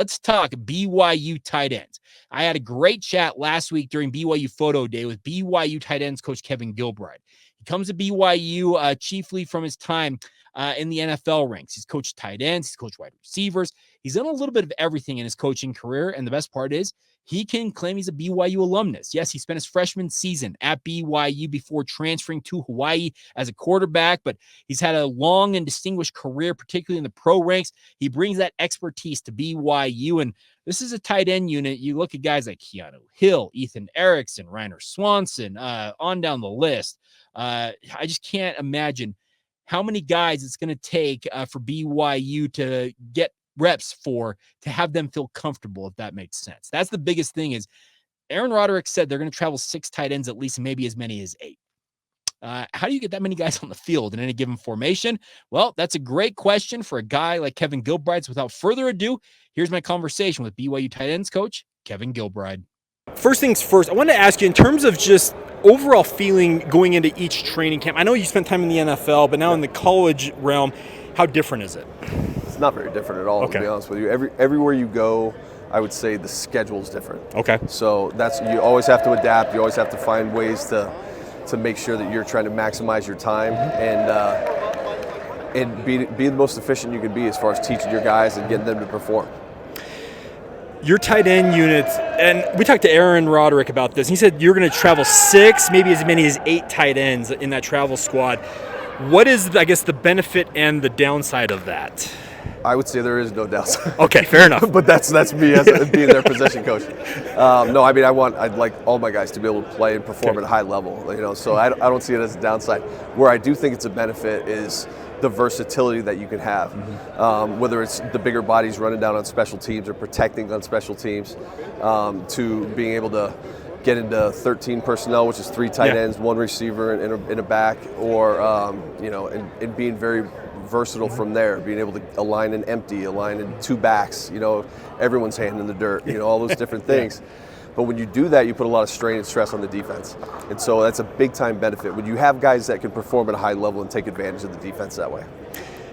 let's talk BYU tight ends. I had a great chat last week during BYU Photo Day with BYU tight ends coach Kevin Gilbride. He comes to BYU chiefly from his time in the NFL ranks. He's coached tight ends, he's coached wide receivers. He's done a little bit of everything in his coaching career, and the best part is he can claim he's a BYU alumnus. Yes, he spent his freshman season at BYU before transferring to Hawaii as a quarterback, but he's had a long and distinguished career, particularly in the pro ranks. He brings that expertise to BYU, and this is a tight end unit. You look at guys like Keanu Hill, Ethan Erickson, Ryner Swanson, on down the list. I just can't imagine how many guys it's going to take for BYU to get reps to have them feel comfortable, if that makes sense. That's the biggest thing. Is Aaron Roderick said they're going to travel 6 tight ends at least, maybe as many as 8. How do you get that many guys on the field in any given formation? Well, that's a great question for a guy like Kevin Gilbride. So without further ado, here's my conversation with BYU tight ends coach Kevin Gilbride. First things first, I wanted to ask you in terms of just overall feeling going into each training camp. I know you spent time in the NFL, but now in the college realm, how different is it? It's not very different at all, to be honest with you. Everywhere you go, I would say the schedule's different. Okay. So you always have to adapt. You always have to find ways to make sure that you're trying to maximize your time and be the most efficient you can be as far as teaching your guys and getting them to perform. Your tight end units, and we talked to Aaron Roderick about this. He said you're going to travel 6, maybe as many as 8 tight ends in that travel squad. What is, I guess, the benefit and the downside of that? I would say there is no downside. Okay, fair enough. But that's me as being their position coach. No, I mean I'd like all my guys to be able to play and perform at a high level. So I don't see it as a downside. Where I do think it's a benefit is the versatility that you can have, whether it's the bigger bodies running down on special teams or protecting on special teams, to being able to get into 13 personnel, which is 3 tight ends, 1 receiver and a back, or and being very versatile from there, being able to align an empty, align in 2 backs, everyone's hand in the dirt, all those different things. But when you do that, you put a lot of strain and stress on the defense. And so that's a big time benefit when you have guys that can perform at a high level and take advantage of the defense that way.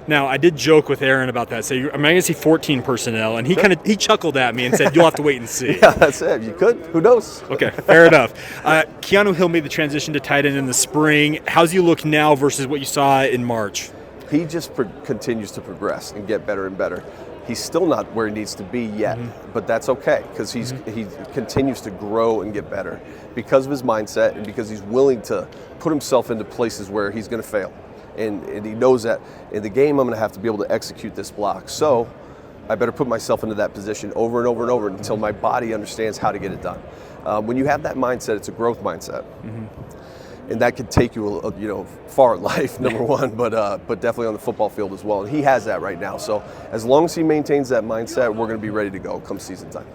Now, I did joke with Aaron about that. So I'm going to see 14 personnel, and he chuckled at me and said, "You'll have to wait and see." Yeah, that's it. You could. Who knows? Okay, fair enough. Keanu Hill made the transition to tight end in the spring. How's he look now versus what you saw in March? He just continues to progress and get better and better. He's still not where he needs to be yet, but that's okay because he continues to grow and get better because of his mindset and because he's willing to put himself into places where he's going to fail. And he knows that in the game I'm going to have to be able to execute this block. So I better put myself into that position over and over and over until my body understands how to get it done. When you have that mindset, it's a growth mindset. And that could take you, far in life, number one, but definitely on the football field as well. And he has that right now. So as long as he maintains that mindset, we're going to be ready to go come season time.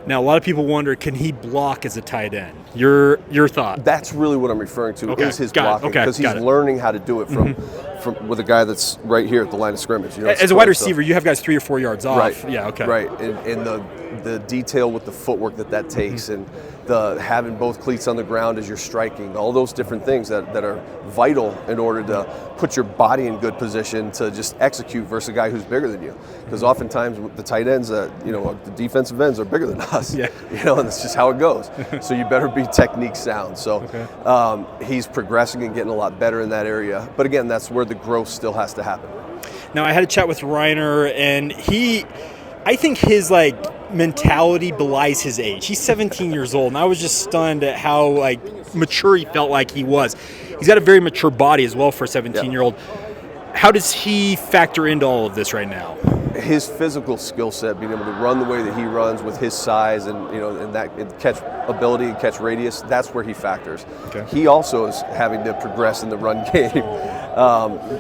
Now, a lot of people wonder, can he block as a tight end? Your thought? That's really what I'm referring to, is his blocking, because he's learning how to do it from with a guy that's right here at the line of scrimmage. As a wide receiver, you have guys 3 or 4 yards off. Right. Yeah, okay. Right, and the detail with the footwork that takes, and the having both cleats on the ground as you're striking, all those different things that are vital in order to put your body in good position to just execute versus a guy who's bigger than you. Because oftentimes the tight ends, the defensive ends are bigger than us. Yeah. And that's just how it goes. So you better be technique sound. So he's progressing and getting a lot better in that area. But again, that's where the growth still has to happen. Now, I had a chat with Ryner, and I think his mentality belies his age. He's 17 years old, and I was just stunned at how mature he felt like he was. He's got a very mature body as well for a 17-year-old. How does he factor into all of this right now? His physical skill set, being able to run the way that he runs with his size and and catch ability and catch radius, that's where he factors. Okay. He also is having to progress in the run game.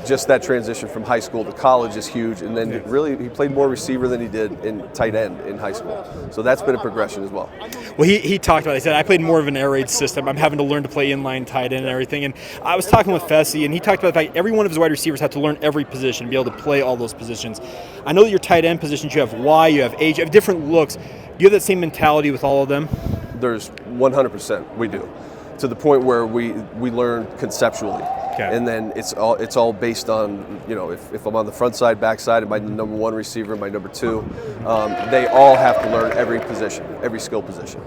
Just that transition from high school to college is huge, and then really he played more receiver than he did in tight end in high school. So that's been a progression as well. Well, he talked about it. He said, I played more of an air raid system. I'm having to learn to play inline tight end and everything. And I was talking with Fessy, and he talked about the fact every one of his wide receivers had to learn every position, be able to play all those positions. I know that your tight end positions, you have Y, you have H, you have different looks. Do you have that same mentality with all of them? There's 100% we do. To the point where we learn conceptually. Okay. And then it's all based on, if I'm on the front side, back side, and my number one receiver, my number two, they all have to learn every position, every skill position.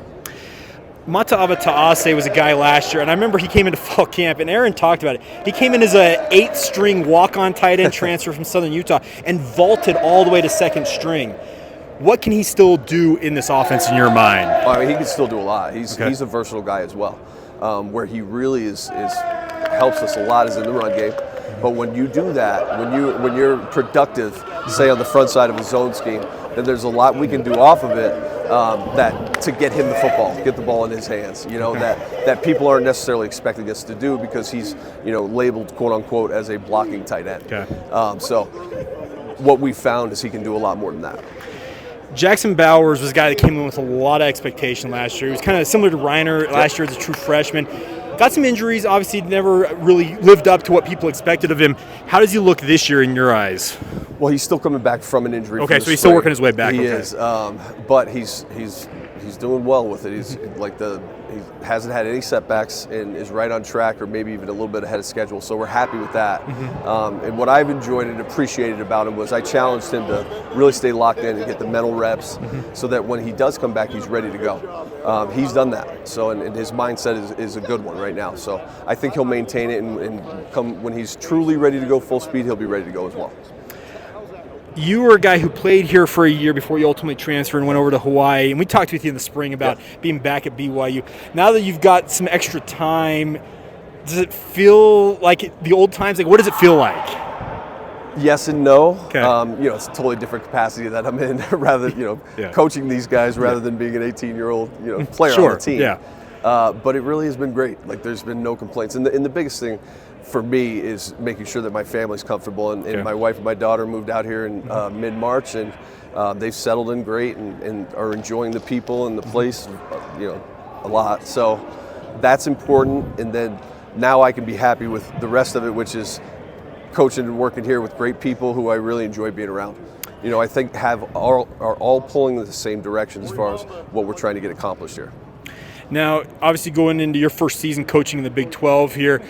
Mata'ava Ta'ase was a guy last year, and I remember he came into fall camp, and Aaron talked about it. He came in as a 8th-string walk-on tight end transfer from Southern Utah and vaulted all the way to 2nd string. What can he still do in this offense in your mind? I mean, he can still do a lot. He's a versatile guy as well. Where he really is helps us a lot is in the run game. But when you do that, when you're productive, say on the front side of a zone scheme, then there's a lot we can do off of it that to get him the football, get the ball in his hands. That people aren't necessarily expecting us to do because he's labeled quote unquote as a blocking tight end. Okay. So what we found is he can do a lot more than that. Jackson Bowers was a guy that came in with a lot of expectation last year. He was kind of similar to Ryner last year as a true freshman. Got some injuries, obviously never really lived up to what people expected of him. How does he look this year in your eyes? Well, he's still coming back from an injury. Okay, so he's still working his way back. He is, but he's doing well with it. He's he hasn't had any setbacks and is right on track, or maybe even a little bit ahead of schedule. So we're happy with that. And what I've enjoyed and appreciated about him was I challenged him to really stay locked in and get the mental reps, so that when he does come back, he's ready to go. He's done that. So and his mindset is a good one right now. So I think he'll maintain it and come when he's truly ready to go full speed, he'll be ready to go as well. You were a guy who played here for a year before you ultimately transferred and went over to Hawaii, and we talked with you in the spring about being back at BYU. Now that you've got some extra time, does it feel like the old times? Like, what does it feel like? Yes and no. Okay. It's a totally different capacity that I'm in, rather coaching these guys rather than being an 18-year-old player on the team. Yeah. But it really has been great. Like, there's been no complaints, and the biggest thing for me is making sure that my family's comfortable. And my wife and my daughter moved out here in mid-March, and they've settled in great and are enjoying the people and the place, a lot. So that's important. And then now I can be happy with the rest of it, which is coaching and working here with great people who I really enjoy being around. I think are all pulling in the same direction as far as what we're trying to get accomplished here. Now, obviously going into your first season coaching in the Big 12 here,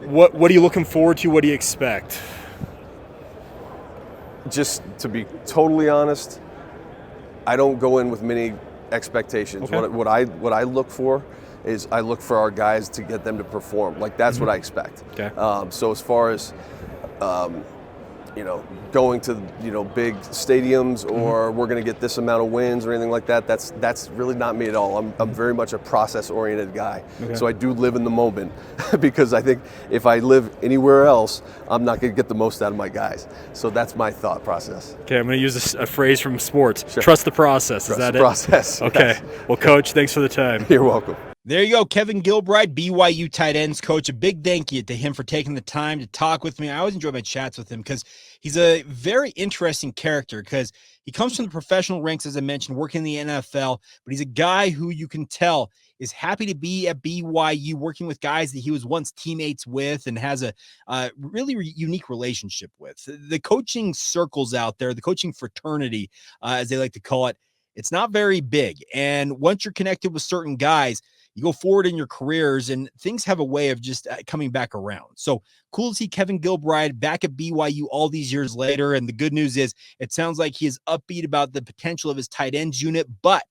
what are you looking forward to? What do you expect? Just to be totally honest, I don't go in with many expectations. Okay. What I look for is I look for our guys to get them to perform. Like, that's what I expect. Okay. So as far as going to big stadiums or we're going to get this amount of wins or anything like that, that's really not me at all. I'm very much a process-oriented guy. Okay. So I do live in the moment because I think if I live anywhere else, I'm not going to get the most out of my guys. So that's my thought process. Okay, I'm going to use a phrase from sports. Sure. Trust the process. Is that it? Trust the process. Okay. Yes. Well, Coach, thanks for the time. You're welcome. There you go, Kevin Gilbride, BYU tight ends coach. A big thank you to him for taking the time to talk with me. I always enjoy my chats with him because he's a very interesting character, because he comes from the professional ranks, as I mentioned, working in the NFL, but he's a guy who you can tell is happy to be at BYU, working with guys that he was once teammates with and has a really unique relationship with. The coaching circles out there, the coaching fraternity, as they like to call it, it's not very big. And once you're connected with certain guys, you go forward in your careers and things have a way of just coming back around. So cool to see Kevin Gilbride back at BYU all these years later. And the good news is it sounds like he is upbeat about the potential of his tight ends unit, but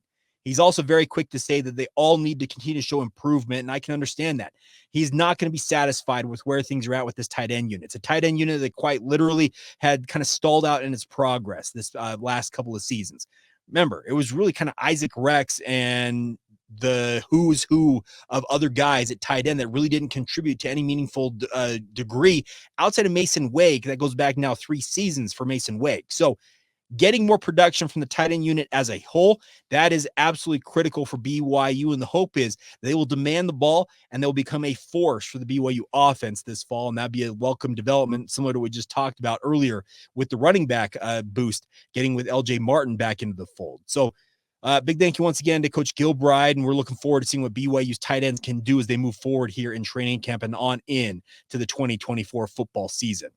he's also very quick to say that they all need to continue to show improvement. And I can understand that. He's not going to be satisfied with where things are at with this tight end unit. It's a tight end unit that quite literally had kind of stalled out in its progress this last couple of seasons. Remember, it was really kind of Isaac Rex and the who's who of other guys at tight end that really didn't contribute to any meaningful degree outside of Mason Wake. That goes back now 3 seasons for Mason Wake. So getting more production from the tight end unit as a whole, that is absolutely critical for BYU. And the hope is they will demand the ball and they'll become a force for the BYU offense this fall. And that'd be a welcome development, similar to what we just talked about earlier with the running back boost, getting with LJ Martin back into the fold. So big thank you once again to Coach Gilbride, and we're looking forward to seeing what BYU's tight ends can do as they move forward here in training camp and on in to the 2024 football season.